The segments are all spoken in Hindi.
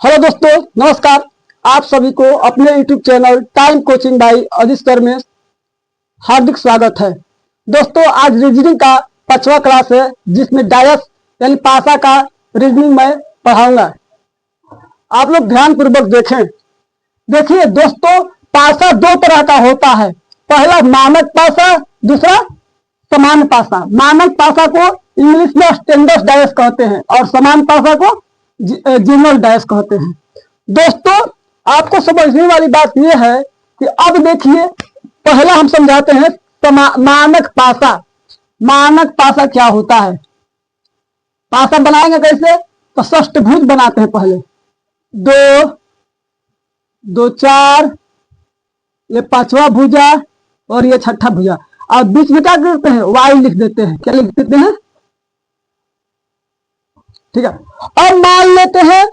हेलो दोस्तों, नमस्कार। आप सभी को अपने YouTube channel time coaching by Aziz sir में हार्दिक स्वागत है। दोस्तों, आज रीजनिंग का 5वां क्लास है, जिसमें डायस यानी पासा का रीजनिंग मैं पढ़ाऊंगा। आप लोग ध्यान पूर्वक देखें। देखिए दोस्तों, पासा दो तरह का होता है। पहला मानक पासा, दूसरा समान पासा। मानक पासा को इंग्लिश में स्टैंडर्ड डायस कहते हैं और समान पासा को जनरल डायस कहते हैं। दोस्तों, आपको समझने वाली बात यह है कि अब देखिए, पहला हम समझाते हैं मानक पासा। मानक पासा क्या होता है? पासा बनाएंगे कैसे? तो षष्ठभुज बनाते हैं। पहले दो दो चार, ये पांचवा भुजा और ये छठा भुजा, और बीच में क्या करते हैं? वाई लिख देते हैं। क्या लिख देते हैं? ठीक है। अब मान लेते हैं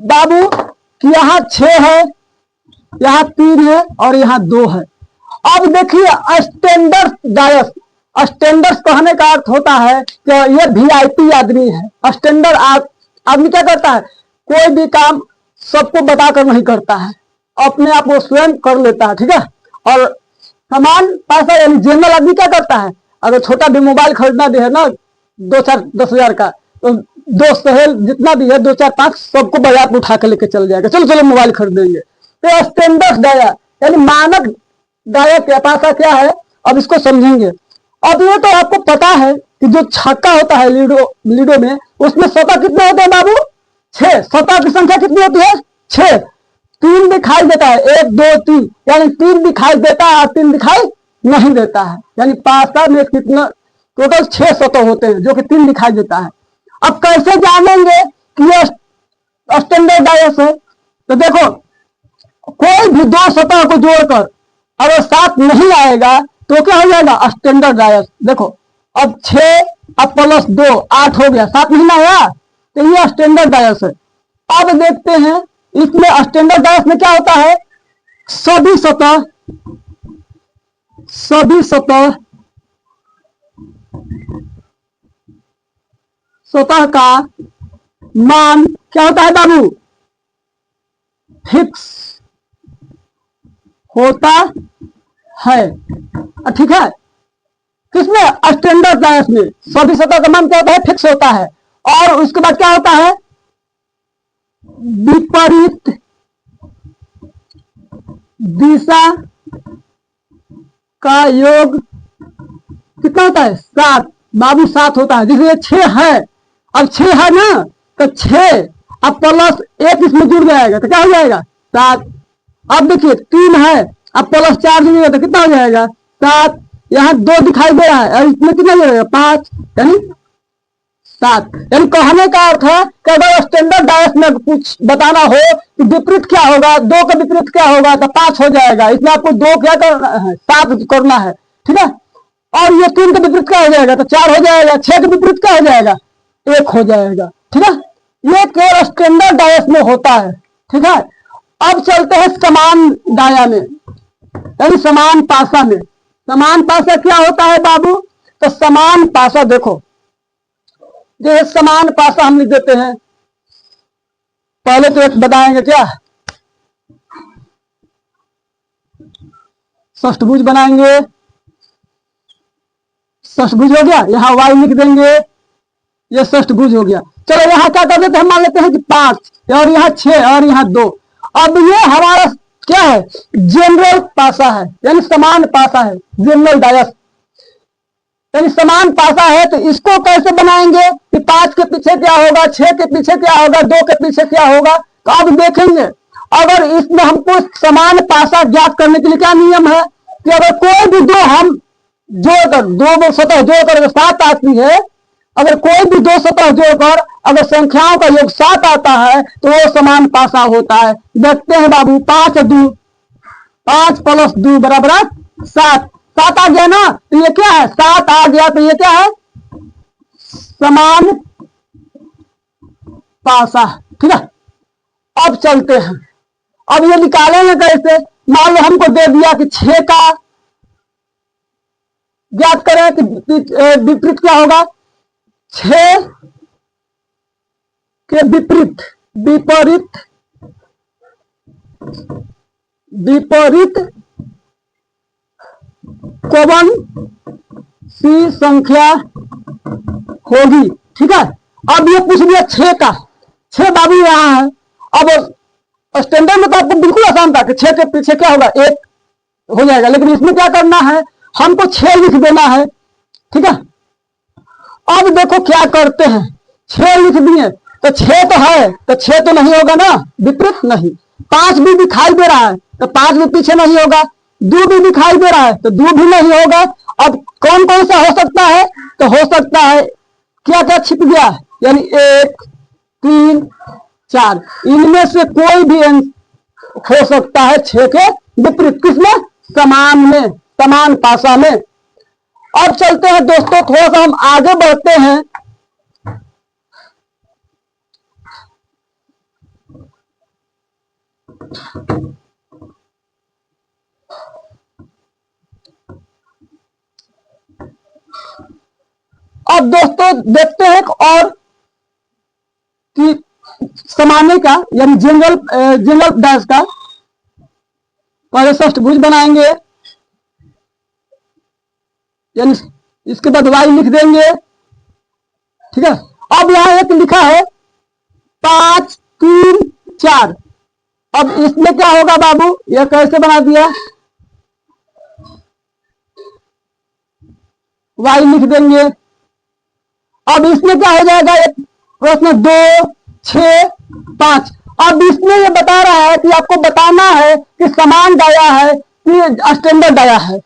बाबू कि यहाँ 6 है, यहाँ 3 है और यहाँ 2 है। अब देखिए स्टैंडर्ड डायस। स्टैंडर्ड कहने का अर्थ होता है कि ये वीआईपी आदमी है। स्टैंडर्ड आदमी क्या करता है? कोई भी काम सबको बताकर नहीं करता है, अपने आप वो स्वयं कर लेता है। ठीक है। और समान पैसा यानी जनरल आदमी क्या करता है? अगर छोटा भी मोबाइल खरीदना भी है ना, 2-4-10 हजार का, तो दोस्त सहेल जितना भी है 2-4-5 सबको बाजार में उठा के लेके चल जाएगा। चलो चलो मोबाइल खरीदेंगे। तो स्टैंडर्ड डाया यानी मानक डाया क्या पासा क्या है, अब इसको समझेंगे। अब ये तो आपको पता है कि जो छक्का होता है लीडो में, उसमें सतह कितने होते हैं बाबू? 6। सतह की संख्या कितनी होती है? 6। 3 दिखाई देता है, 1 2 3, यानी 3 दिखाई देता है और 3 दिखाई नहीं देता है। यानी पासा में कितना टोटल 6 सतह होते हैं, जो कि 3 दिखाई देता है। अब कैसे जानेंगे कि ये स्टैंडर्ड डायस है? तो देखो, कोई भी दो सतह को जोड़कर अगर 7 नहीं आएगा तो क्या हो जाएगा? Standard dice. देखो, अब 6 अब प्लस 2 8 हो गया, 7 नहीं आया, तो ये स्टैंडर्ड डायस है। अब देखते हैं इसमें स्टैंडर्ड डायस में क्या होता है? सभी सतह का मान क्या होता है बाबू? फिक्स होता है। ठीक है। किसमें? स्टैंडर्ड डायस में सभी सतह का मान क्या होता है? फिक्स होता है। और उसके बाद क्या होता है? विपरीत दिशा का योग कितना होता है? 7। बाबू 7 होता है। जैसे 6 है, अब 6 है ना, तो 6 अब प्लस 1 इसमें जुड़ जाएगा तो क्या हो जाएगा? 7। अब देखिए 3 है, अब प्लस 4 जुड़ेगा तो कितना हो जाएगा? 7। यहाँ 2 दिखाई दे रहा है और इसमें कितना जुड़ेगा? 5, यानी 7। यानी कहने का अर्थ है कि अगर स्टैंडर्ड डायस में कुछ बताना हो कि विपरीत क्या होगा, 2 का विपरीत क्या होगा, तो 5 हो जाएगा। इसमें आपको 2 क्या करना है? 7 करना है। ठीक है। और ये 3 का विपरीत क्या हो जाएगा? तो 4 हो जाएगा। 6 का विपरीत क्या हो जाएगा? 1 हो जाएगा। ठीक है। ये केवल स्टैंडर्ड डायस में होता है। ठीक है। अब चलते हैं समान डाया में, यानी समान पासा में। समान पासा क्या होता है बाबू? तो समान पासा देखो, जैसे समान पासा हम लिख देते हैं। पहले तो एक बताएंगे क्या, षष्ठभुज बनाएंगे। षष्ठभुज हो गया, यहाँ वाई लिख देंगे, ये षष्ठभुज हो गया। चलो यहाँ क्या कर देते हैं? मान लेते हैं कि 5 और यहाँ 6 और यहाँ 2। अब ये हमारा क्या है? जनरल पासा है, यानी समान पासा है, जनरल डायस। यानी समान पासा है, तो इसको कैसे बनाएंगे कि 5 के पीछे क्या होगा, 6 के पीछे क्या होगा, 2 के पीछे क्या होगा? तो अब देखेंगे, अगर इसमें हमको समान पासा ज्ञात करने के लिए क्या नियम है कि अगर कोई भी दो हम जोड़कर, 2 सतह जोड़कर 7 आती है, अगर कोई भी 2 सतह जोड़कर अगर संख्याओं का योग 7 आता है तो वो समान पासा होता है। देखते हैं बाबू, 5 प्लस 2 बराबर 7। 7 आ गया ना, तो ये क्या है? 7 आ गया, तो ये क्या है? समान पासा। ठीक है। अब चलते हैं, अब ये निकालेंगे कैसे? मान लो हमको दे दिया कि 6 का ज्ञात करें कि विपरीत क्या होगा? 6 के विपरीत विपरीत विपरीत कौन सी संख्या होगी। ठीक है, अब ये पूछ लिया 6 का। 6 बाबू यहाँ है। अब स्टैंडर्ड में तो आपको बिल्कुल आसान था कि 6 के पीछे क्या होगा, 1 हो जाएगा, लेकिन इसमें क्या करना है, हमको 6 लिख देना है। ठीक है, अब देखो क्या करते हैं, 6 लिख दिए तो 6 तो है, तो 6 तो नहीं होगा ना, विपरीत नहीं। 5 भी दिखाई दे रहा है तो 5 भी पीछे नहीं होगा। 2 भी दिखाई दे रहा है तो 2 भी नहीं होगा। अब कौन कौन सा हो सकता है, तो हो सकता है क्या क्या छिप गया, यानी 1 3 4, इनमें से कोई भी हो सकता है 6 के विपरीत। किसमें, समान में, समान पासा में। अब चलते हैं दोस्तों, थोड़ा सा हम आगे बढ़ते हैं। अब दोस्तों देखते हैं और कि समाने का, यानी जनरल डैश का पहले षष्ठभुज बनाएंगे, यानी इसके बाद y लिख देंगे। ठीक है, अब यहां एक लिखा है 5 3 4। अब इसमें क्या होगा बाबू, यह कैसे बना दिया, y लिख देंगे। अब इसमें क्या हो जाएगा, एक प्रश्न 2 6 5। अब इसमें ये बता रहा है कि आपको बताना है कि समान डाया है कि स्टैंडर्ड डाया है,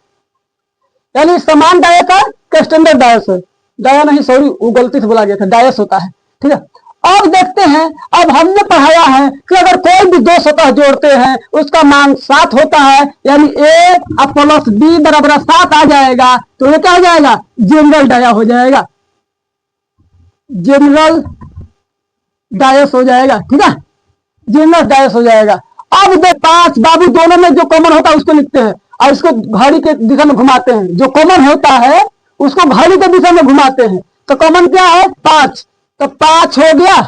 यानी समान डाया का स्टैंडर्ड डायस है। डाया नहीं, सॉरी, वो गलती से बोला गया था, डायस होता है। ठीक है, अब देखते हैं, अब हमने पढ़ाया है कि अगर कोई भी 2 सतह जोड़ते हैं उसका मान 7 होता है, यानी a प्लस b बराबर 7 आ जाएगा, तो ये क्या हो जाएगा, जनरल डाया हो जाएगा, जनरल डायस हो जाएगा। ठीक है, जनरल डायस हो जाएगा। अब दे 5 बाबू, दोनों में जो कॉमन होता है उसको लिखते हैं और इसको घड़ी के दिशा में घुमाते हैं। जो कॉमन होता है उसको घड़ी के दिशा में घुमाते हैं। तो कॉमन क्या है, 5, तो 5 हो गया।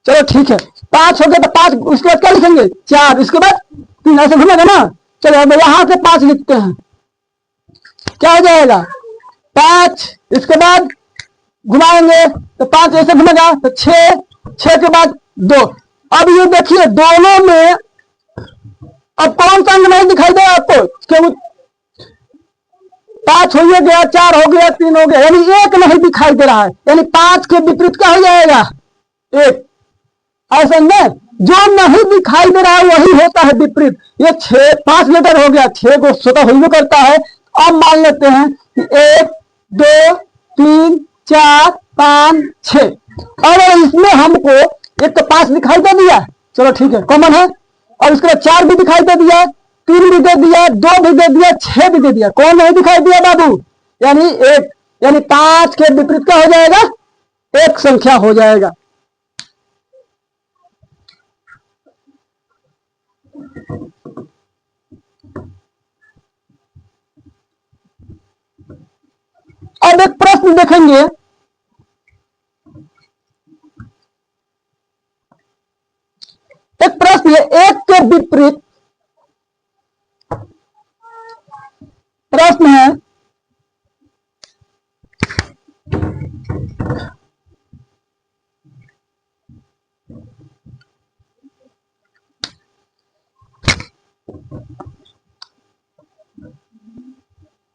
चलो ठीक है, 5 हो गया, तो 5 उसके बाद क्या लिखेंगे, 4, इसके बाद 3, ऐसे घूमेगा ना। चलो अब यहां से 5 लिखते हैं, क्या हो जाएगा 5, इसके बाद घुमाएंगे तो 5 ऐसे घूमेगा, तो 6 के बाद 2। अब ये देखिए दोनों में अब कौन सा अंक नहीं दिखाई दे आपको, क्यों, 5 हो गया, 4 हो गया, 3 हो गया, यानी 1 नहीं दिखाई दे रहा है, यानी 5 के विपरीत क्या हो जाएगा, 1। ऐसे में जो नहीं दिखाई दे रहा है वही होता है विपरीत। ये 5 लेटर हो गया, 6 को स्वतः हुई करता है। अब मान लेते हैं कि 1 2 3 4 5 6, और इसमें हमको एक तो 5 दिखाई दे दिया, चलो ठीक है, कॉमन है। और उसके बाद 4 भी दिखाई दे दिया, 3 भी दे दिया, 2 भी दे दिया, 6 भी दे दिया। कौन नहीं दिखाई दिया बाबू, यानी 1, यानी 5 के विपरीत क्या हो जाएगा, 1 संख्या हो जाएगा। अब एक प्रश्न देखेंगे, एक प्रश्न है 1 के विपरीत प्रश्न है,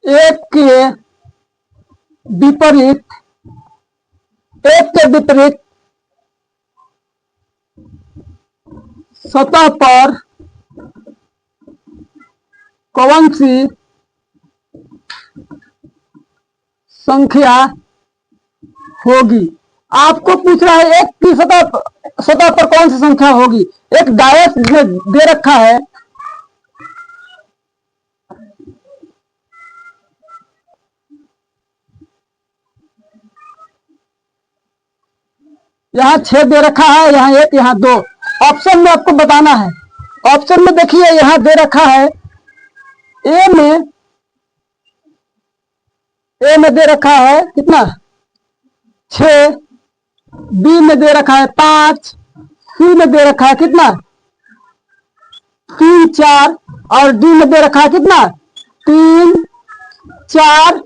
एक के विपरीत, एक के विपरीत सतह पर कौन सी संख्या होगी। आपको पूछ रहा है एक की सतह पर कौन सी संख्या होगी। एक डायस दे रखा है, यहाँ 6 दे रखा है, यहाँ 1, यहाँ 2। ऑप्शन में आपको बताना है। ऑप्शन में देखिए यहाँ दे रखा है, ए में दे रखा है कितना, 6, बी में दे रखा है 5, सी में दे रखा है कितना 3 4 और डी में दे रखा है कितना 3 4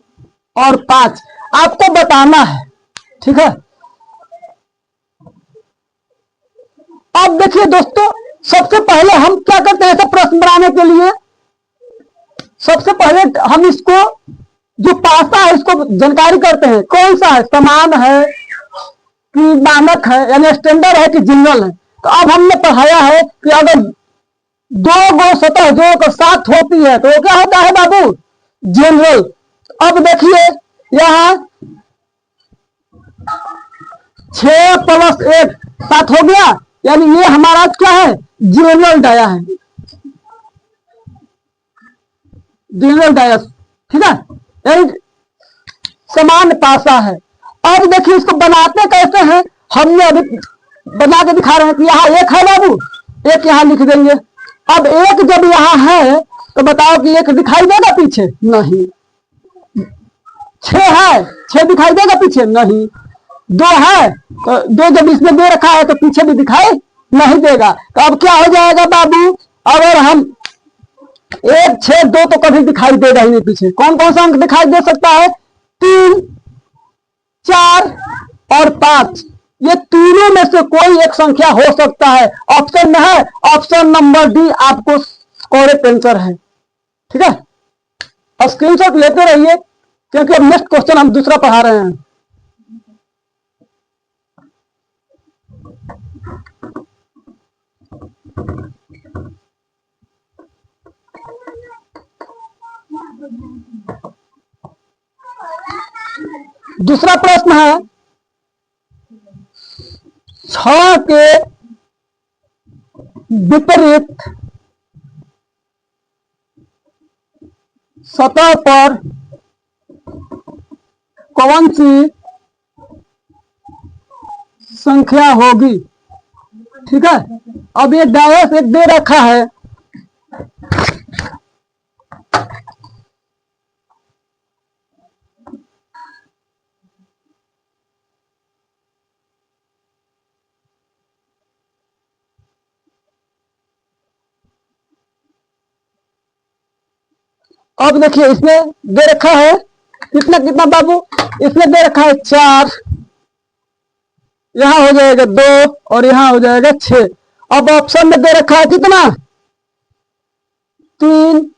और 5 आपको बताना है। ठीक है, अब देखिए दोस्तों, सबसे पहले हम क्या करते हैं ऐसा प्रश्न बनाने के लिए, सबसे पहले हम इसको जो पासा है इसको जानकारी करते हैं कौन सा है, समान है कि मानक है यानी स्टैंडर्ड है कि जनरल है। तो अब हमने पढ़ाया है कि अगर दो गो सतह जोड़ कर 7 होती है तो वो क्या होता है बाबू जनरल। अब देखिए यहाँ 6 + 1 7 हो गया, यानी ये हमारा क्या है जनरल डाया है, जनरल डायस। ठीक है, यानी समान पासा है। अब देखिए इसको बनाते कैसे हैं, हमने अभी बना के दिखा रहे हैं कि यहाँ 1 है बाबू, 1 यहाँ लिख देंगे। अब 1 जब यहाँ है तो बताओ कि 1 दिखाई देगा पीछे, नहीं। 6 है, 6 दिखाई देगा पीछे, नहीं। 2 है तो 2 जब इसमें दे रखा है तो पीछे भी दिखाई नहीं देगा। तो अब क्या हो जाएगा बाबू, अगर हम 1 6 2 तो कभी दिखाई देगा ही नहीं पीछे। कौन कौन सा अंक दिखाई दे सकता है 3 4 और 5, ये तीनों में से कोई एक संख्या हो सकता है। ऑप्शन में है, ऑप्शन नंबर डी आपको करेक्ट आंसर है। ठीक है, और स्क्रीनशॉट लेते रहिए क्योंकि अब नेक्स्ट क्वेश्चन हम दूसरा पढ़ा रहे हैं। दूसरा प्रश्न है 6 के विपरीत सतह पर कौन सी संख्या होगी। ठीक है, अब ये डायस एक दे रखा है, अब देखिए इसमें दे रखा है कितना कितना बाबू, इसमें दे रखा है 4, यहां हो जाएगा 2 और यहां हो जाएगा 6। अब ऑप्शन में दे रखा है कितना 3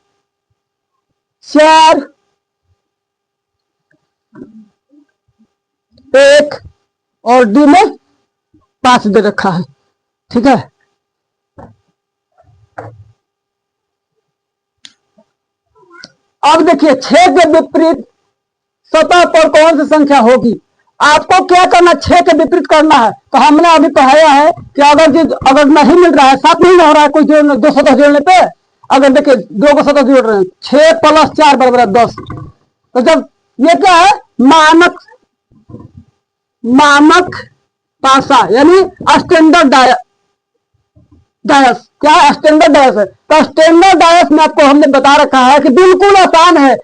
4 1 और डी में 5 दे रखा है। ठीक है, अब देखिए 6 के विपरीत सतह पर कौन सी संख्या होगी। आपको क्या करना, 6 के विपरीत करना है। तो हमने अभी पढ़ाया है कि अगर नहीं मिल रहा है, 7 नहीं हो रहा है कोई जोड़ने, 2 सतह जोड़ने पे, अगर देखिए 2 को सतह जोड़ रहे हैं 6 + 4 = 10। तो जब ये क्या है मानक पासा यानी स्टैंडर्ड डायस, क्या है स्टैंडर्ड डायस है। तो स्टैंडर्ड डायस में आपको हमने बता रखा है कि बिल्कुल आसान है।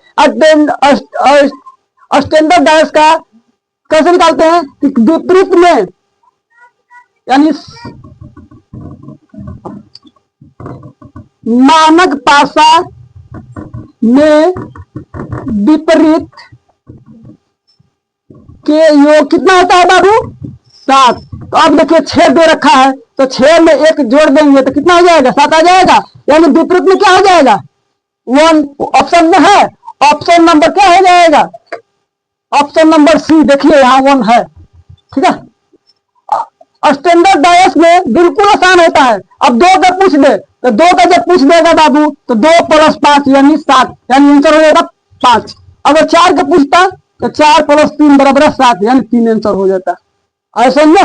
स्टैंडर्ड डायस का कैसे निकालते हैं कि विपरीत में यानी मानक पासा में विपरीत के योग कितना होता है बाबू 7। तो अब देखिए 6 दे रखा है तो 6 में 1 जोड़ देंगे तो कितना हो जाएगा 7 आ जाएगा, यानी विपरीत में क्या हो जाएगा 1। ऑप्शन में है, ऑप्शन नंबर क्या हो जाएगा, ऑप्शन नंबर सी। देखिए यहाँ 1 है। ठीक है, स्टैंडर्ड डायस में बिल्कुल आसान होता है। अब 2 का पूछ दे तो 2 का जब पूछ देगा बाबू तो 2 + 5 यानी 7, यानी आंसर हो जाएगा 5। अगर 4 का पूछता तो 4 + 3 = 7 यानी 3 आंसर हो जाता। ऐसा ना।